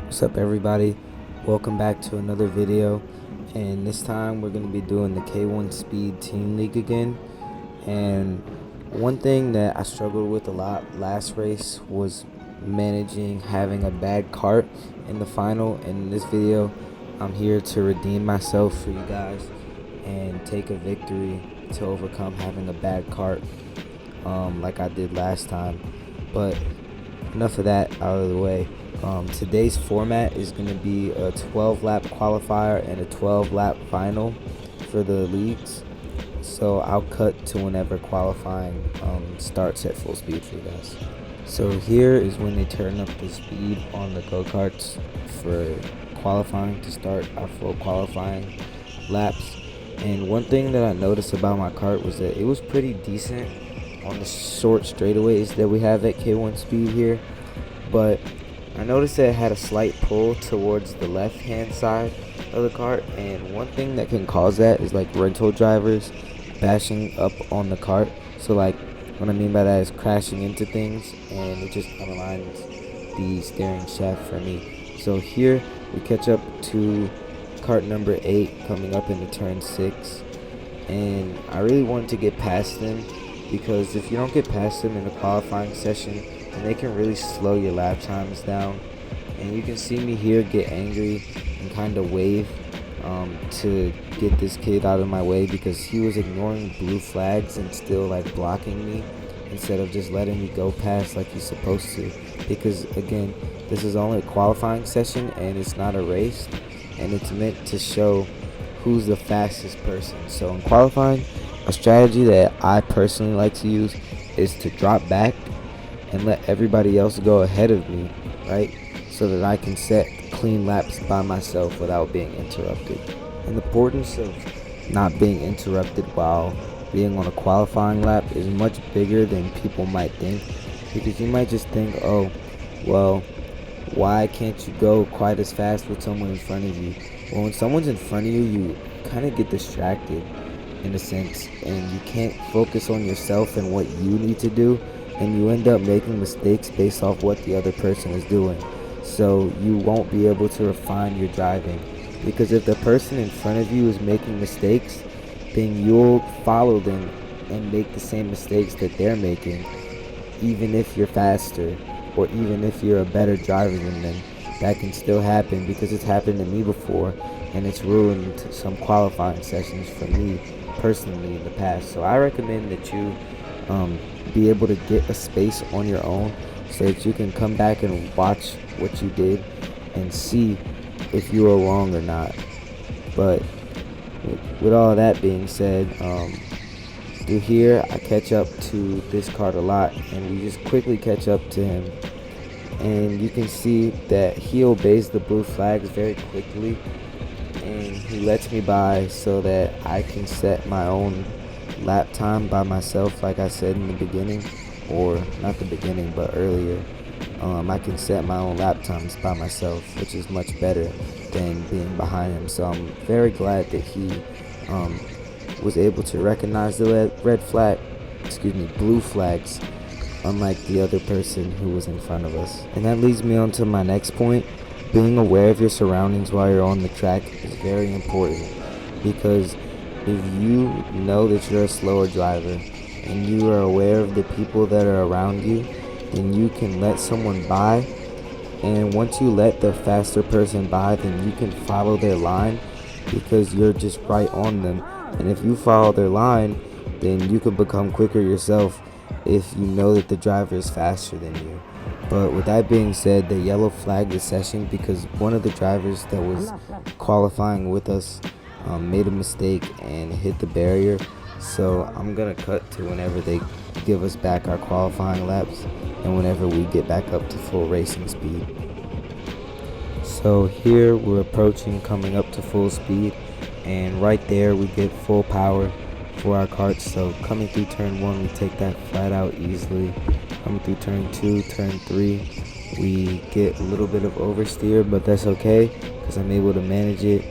What's up, everybody? Welcome back to another video, and this time we're going to be doing the K1 Speed Team League again. And one thing that I struggled with a lot last race was managing having a bad cart in the final. And in this video, I'm here to redeem myself for you guys and take a victory to overcome having a bad cart like I did last time. But enough of that out of the way. Today's format is going to be a 12-lap qualifier and a 12-lap final for the leagues. So I'll cut to whenever qualifying starts at full speed for you guys. So here is when they turn up the speed on the go-karts for qualifying to start our full qualifying laps. And one thing that I noticed about my kart was that it was pretty decent on the short straightaways that we have at K1 Speed here, but I noticed that it had a slight pull towards the left hand side of the cart, and one thing that can cause that is like rental drivers bashing up on the cart. So like what I mean by that is crashing into things, and it just unaligns the steering shaft for me. So here we catch up to cart number 8 coming up into turn 6, and I really wanted to get past them, because if you don't get past them in the qualifying session, then they can really slow your lap times down. And you can see me here get angry and kind of wave to get this kid out of my way, because he was ignoring blue flags and still like blocking me instead of just letting me go past like he's supposed to. Because again, this is only a qualifying session and it's not a race, and it's meant to show who's the fastest person. So in qualifying, a strategy that I personally like to use is to drop back and let everybody else go ahead of me, right? So that I can set clean laps by myself without being interrupted. And the importance of not being interrupted while being on a qualifying lap is much bigger than people might think, because you might just think, oh, well, why can't you go quite as fast with someone in front of you? Well, when someone's in front of you, you kind of get distracted in a sense, and you can't focus on yourself and what you need to do, and you end up making mistakes based off what the other person is doing. So you won't be able to refine your driving, because if the person in front of you is making mistakes, then you'll follow them and make the same mistakes that they're making, even if you're faster or even if you're a better driver than them. That can still happen, because it's happened to me before, and it's ruined some qualifying sessions for me personally in the past. So I recommend that you be able to get a space on your own, so that you can come back and watch what you did and see if you were wrong or not. But with all that being said, through here I catch up to this cart a lot, and we just quickly catch up to him, and you can see that he obeys the blue flags very quickly, and he lets me by so that I can set my own lap time by myself, like I said in the beginning, or not the beginning but earlier. I can set my own lap times by myself, which is much better than being behind him. So I'm very glad that he was able to recognize the blue flags, unlike the other person who was in front of us. And that leads me on to my next point. Being aware of your surroundings while you're on the track is very important, because if you know that you're a slower driver and you are aware of the people that are around you, then you can let someone by, and once you let the faster person by, then you can follow their line, because you're just right on them. And if you follow their line, then you can become quicker yourself if you know that the driver is faster than you. But with that being said, they yellow flagged the session because one of the drivers that was qualifying with us made a mistake and hit the barrier. So I'm gonna cut to whenever they give us back our qualifying laps and whenever we get back up to full racing speed. So here we're approaching coming up to full speed, and right there we get full power for our carts. So coming through turn 1, we take that flat out easily. Coming through turn 2, turn 3, we get a little bit of oversteer, but that's okay because I'm able to manage it.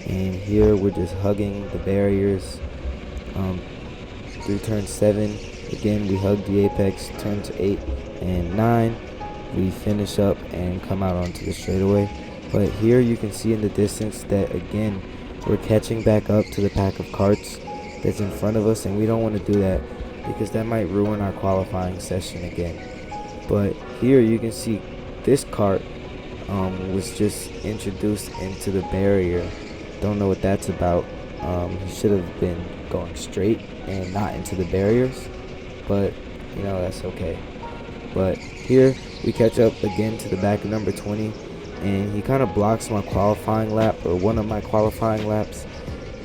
And here we're just hugging the barriers. Through turn 7, again we hug the apex. Turns 8 and 9, we finish up and come out onto the straightaway. But here you can see in the distance that again we're catching back up to the pack of carts that's in front of us, and we don't want to do that because that might ruin our qualifying session again. But here you can see this cart was just introduced into the barrier. Don't know what that's about. He should have been going straight and not into the barriers, but you know, that's okay. But here we catch up again to the back of number 20, and he kind of blocks my qualifying lap, or one of my qualifying laps,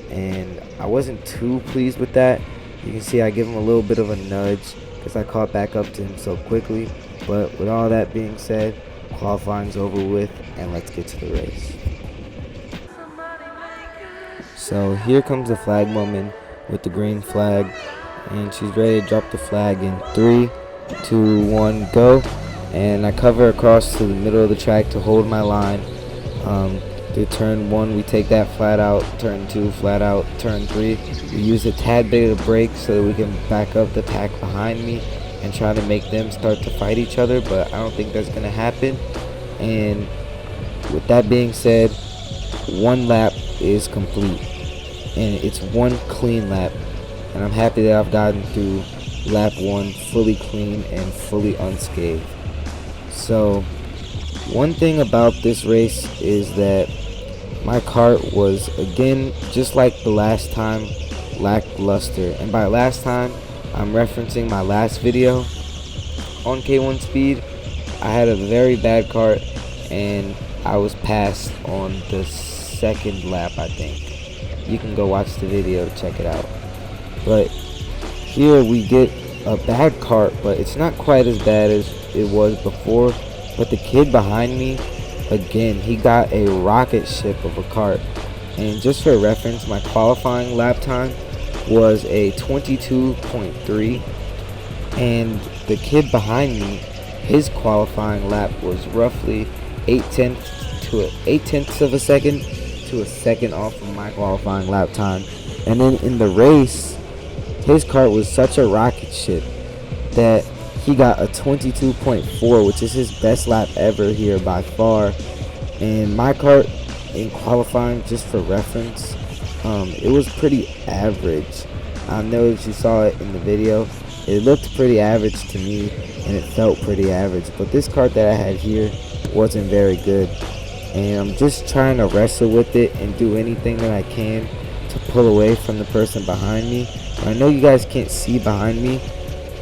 and I wasn't too pleased with that. You can see I give him a little bit of a nudge because I caught back up to him so quickly. But with all that being said, qualifying's over with, and let's get to the race. So here comes the flag woman with the green flag, and she's ready to drop the flag in 3, 2, 1, go. And I cover across to the middle of the track to hold my line. Through turn 1 we take that flat out, turn 2 flat out, turn 3 we use a tad bit of brake so that we can back up the pack behind me and try to make them start to fight each other, but I don't think that's going to happen. And with that being said, one lap is complete, and it's one clean lap, and I'm happy that I've gotten through lap 1 fully clean and fully unscathed. So one thing about this race is that my kart was, again, just like the last time, lackluster. And by last time, I'm referencing my last video on K1 Speed. I had a very bad kart, and I was passed on the second lap, I think. You can go watch the video to check it out. But here we get a bad kart, but it's not quite as bad as it was before. But the kid behind me, again, he got a rocket ship of a kart. And just for reference, my qualifying lap time was a 22.3, and the kid behind me, his qualifying lap was roughly 8/10 of a second to a second off of my qualifying lap time. And then in the race, his kart was such a rocket ship that he got a 22.4, which is his best lap ever here by far. And my kart in qualifying, just for reference, it was pretty average. I know that you saw it in the video. It looked pretty average to me, and it felt pretty average. But this kart that I had here wasn't very good. And I'm just trying to wrestle with it and do anything that I can to pull away from the person behind me. I know you guys can't see behind me,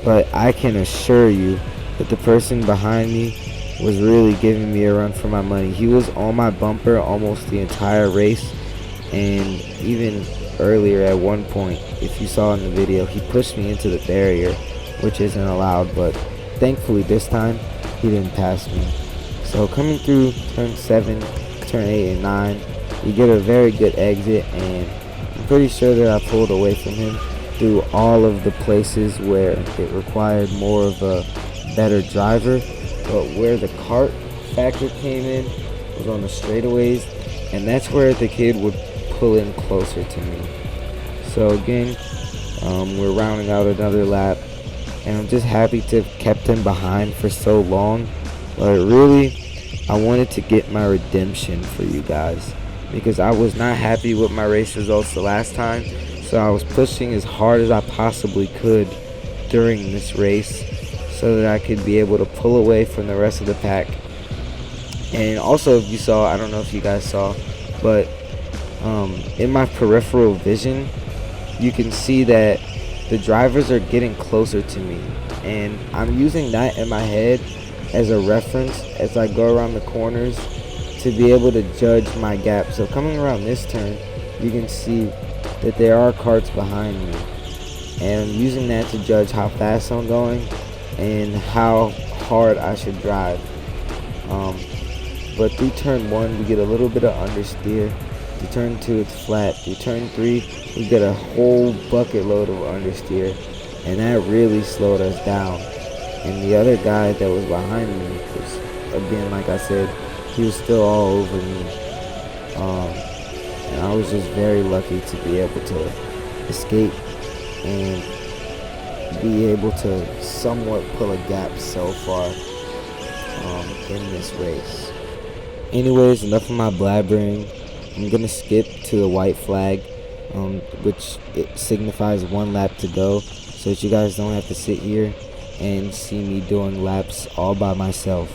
but I can assure you that the person behind me was really giving me a run for my money. He was on my bumper almost the entire race, and even earlier at one point, if you saw in the video, he pushed me into the barrier, which isn't allowed, but thankfully this time he didn't pass me. So coming through turn 7, turn 8 and 9, we get a very good exit, and I'm pretty sure that I pulled away from him through all of the places where it required more of a better driver. But where the kart factor came in was on the straightaways, and that's where the kid would pull in closer to me. So again, we're rounding out another lap, and I'm just happy to have kept him behind for so long. But really, I wanted to get my redemption for you guys, because I was not happy with my race results the last time. So I was pushing as hard as I possibly could during this race so that I could be able to pull away from the rest of the pack. And also, if you saw, I don't know if you guys saw, but in my peripheral vision, you can see that the drivers are getting closer to me, and I'm using that in my head as a reference as I go around the corners to be able to judge my gap. So coming around this turn, you can see that there are carts behind me, and I'm using that to judge how fast I'm going and how hard I should drive. But through turn 1 we get a little bit of understeer. Through turn 2 it's flat. Through turn 3 we get a whole bucket load of understeer, and that really slowed us down. And the other guy that was behind me was, again, like I said, he was still all over me. And I was just very lucky to be able to escape and be able to somewhat pull a gap so far in this race. Anyways, enough of my blabbering. I'm gonna skip to the white flag, which it signifies 1 lap to go, so that you guys don't have to sit here and see me doing laps all by myself.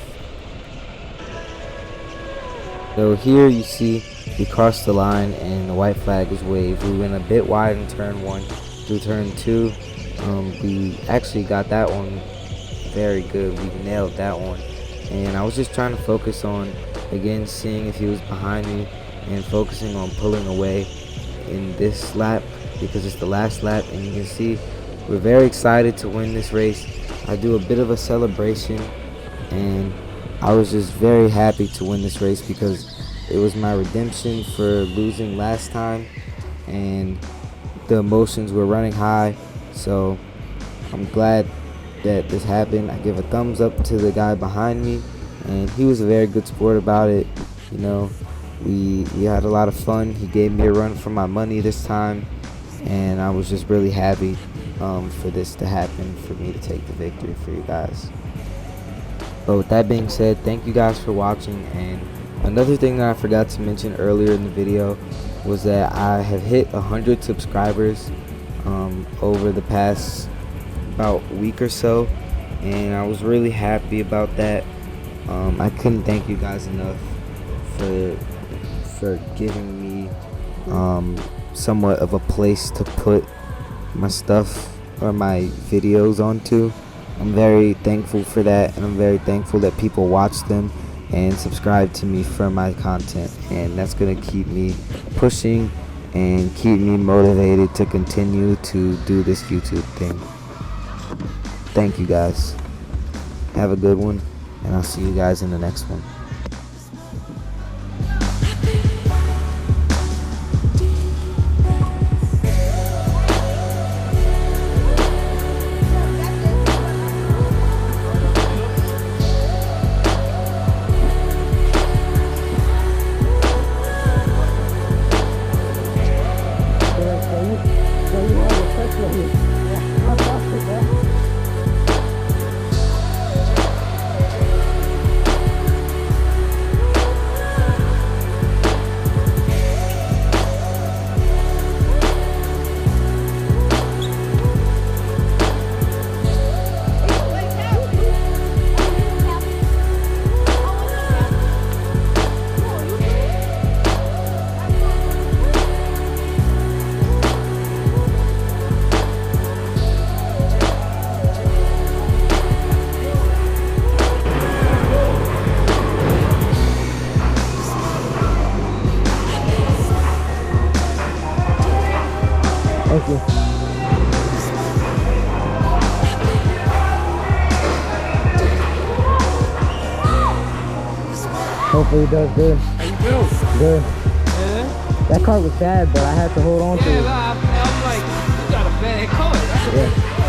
So here you see we crossed the line and the white flag is waved. We went a bit wide in turn 1. Through turn 2, we actually got that one very good. We nailed that one, and I was just trying to focus on, again, seeing if he was behind me and focusing on pulling away in this lap because it's the last lap. And you can see we're very excited to win this race. I do a bit of a celebration, and I was just very happy to win this race because it was my redemption for losing last time, and the emotions were running high. So I'm glad that this happened. I give a thumbs up to the guy behind me, and he was a very good sport about it. You know, we had a lot of fun. He gave me a run for my money this time, and I was just really happy for this to happen, for me to take the victory for you guys. But with that being said, thank you guys for watching. And another thing that I forgot to mention earlier in the video was that I have hit 100 subscribers over the past about week or so, and I was really happy about that. I couldn't thank you guys enough for giving me somewhat of a place to put my stuff or my videos onto. I'm very thankful for that, and I'm very thankful that people watch them and subscribe to me for my content, and that's gonna keep me pushing and keep me motivated to continue to do this YouTube thing. Thank you guys. Have a good one, and I'll see you guys in the next one. Thank you. Hopefully it does good. How you feel? Good. Yeah? That car was bad, but I had to hold on to it. Yeah, I'm like, you got a bad car. Yeah.